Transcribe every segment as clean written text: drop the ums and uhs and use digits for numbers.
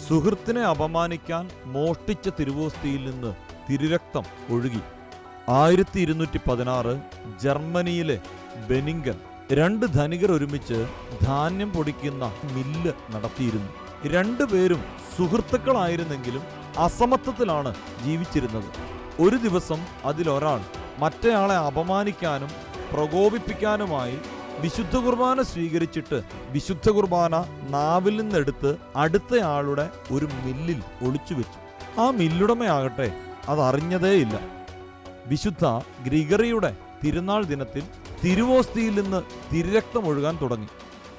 സുഹൃത്തിനെ അപമാനിക്കാൻ മോഷ്ടിച്ച തിരുവോസ്തിയിൽ നിന്ന് തിരുരക്തം ഒഴുകി. 1216 ജർമ്മനിയിലെ ബെനിംഗൻ 2 ധനികർ ഒരുമിച്ച് ധാന്യം പൊടിക്കുന്ന മില്ല് നടത്തിയിരുന്നു. 2 പേരും സുഹൃത്തുക്കളായിരുന്നെങ്കിലും അസമത്വത്തിലാണ് ജീവിച്ചിരുന്നത്. ഒരു ദിവസം അതിലൊരാൾ മറ്റേയാളെ അപമാനിക്കാനും പ്രകോപിപ്പിക്കാനുമായി വിശുദ്ധ കുർബാന സ്വീകരിച്ചിട്ട് വിശുദ്ധ കുർബാന നാവിൽ നിന്നെടുത്ത് അടുത്തയാളുടെ ഒരു മില്ലിൽ ഒളിച്ചുവെച്ചു. ആ മില്ലുടമയാകട്ടെ അതറിഞ്ഞതേയില്ല. വിശുദ്ധ ഗ്രിഗറിയുടെ തിരുനാൾ ദിനത്തിൽ തിരുവോസ്തിയിൽ നിന്ന് തിരുരക്തം ഒഴുകാൻ തുടങ്ങി.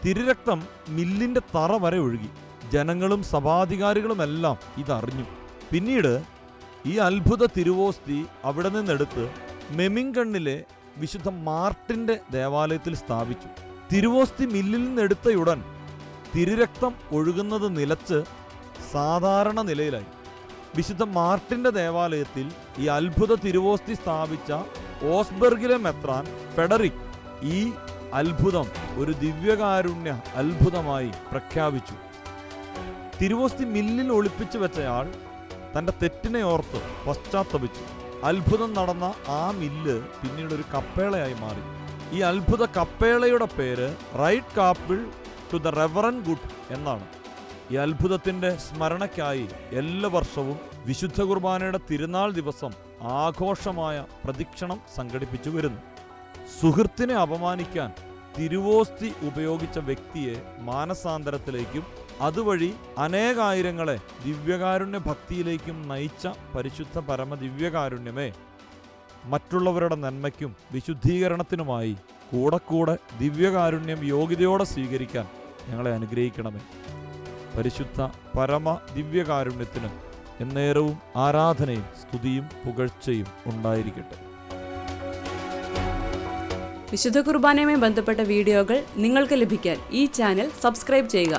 തിരുരക്തം മില്ലിന്റെ തറ വരെ ഒഴുകി. ജനങ്ങളും സഭാധികാരികളുമെല്ലാം ഇതറിഞ്ഞു. പിന്നീട് ഈ അത്ഭുത തിരുവോസ്തി അവിടെ നിന്നെടുത്ത് മെമിംഗണ്ണിലെ വിശുദ്ധ മാർട്ടിന്റെ ദേവാലയത്തിൽ സ്ഥാപിച്ചു. തിരുവോസ്തി മില്ലിൽ നിന്നെടുത്തയുടൻ തിരുരക്തം ഒഴുകുന്നത് നിലച്ച് സാധാരണ നിലയിലായി. വിശുദ്ധ മാർട്ടിന്റെ ദേവാലയത്തിൽ ഈ അത്ഭുത തിരുവോസ്തി സ്ഥാപിച്ച ഓസ്ബർഗിലെ മെത്രാൻ ഫെഡറിക് ഈ അത്ഭുതം ഒരു ദിവ്യകാരുണ്യ അത്ഭുതമായി പ്രഖ്യാപിച്ചു. തിരുവോസ്തി മില്ലിൽ ഒളിപ്പിച്ചു വെച്ചയാൾ തൻ്റെ തെറ്റിനെ ഓർത്ത് പശ്ചാത്തപിച്ചു. അത്ഭുതം നടന്ന ആ മില്ല് പിന്നീട് ഒരു കപ്പേളയായി മാറി. ഈ അത്ഭുത കപ്പേളയുടെ പേര് right chapel to the reverend good എന്നാണ്. ഈ അത്ഭുതത്തിന്റെ സ്മരണയ്ക്കായി എല്ലാ വർഷവും വിശുദ്ധ കുർബാനയുടെ തിരുനാൾ ദിവസം ആഘോഷമായ പ്രദക്ഷിണം സംഘടിപ്പിച്ചു വരുന്നു. സുഹൃത്തിനെ അപമാനിക്കാൻ തിരുവോസ്തി ഉപയോഗിച്ച വ്യക്തിയെ മാനസാന്തരത്തിലേക്കും അതുവഴി അനേകായിരങ്ങളെ ദിവ്യകാരുണ്യ ഭക്തിയിലേക്കും നയിച്ച പരിശുദ്ധ പരമ ദിവ്യകാരുണ്യമേ, മറ്റുള്ളവരുടെ നന്മയ്ക്കും വിശുദ്ധീകരണത്തിനുമായി കൂടെ ദിവ്യകാരുണ്യം യോഗ്യതയോടെ സ്വീകരിക്കാൻ ഞങ്ങളെ അനുഗ്രഹിക്കണമേ. പരിശുദ്ധ പരമ ദിവ്യകാരുണ്യത്തിന് എന്നേരവും ആരാധനയും സ്തുതിയും പുകഴ്ചയും ഉണ്ടായിരിക്കട്ടെ. വിശുദ്ധ കുർബാനയുമായി ബന്ധപ്പെട്ട വീഡിയോകൾ നിങ്ങൾക്ക് ലഭിക്കാൻ ഈ ചാനൽ സബ്സ്ക്രൈബ് ചെയ്യുക.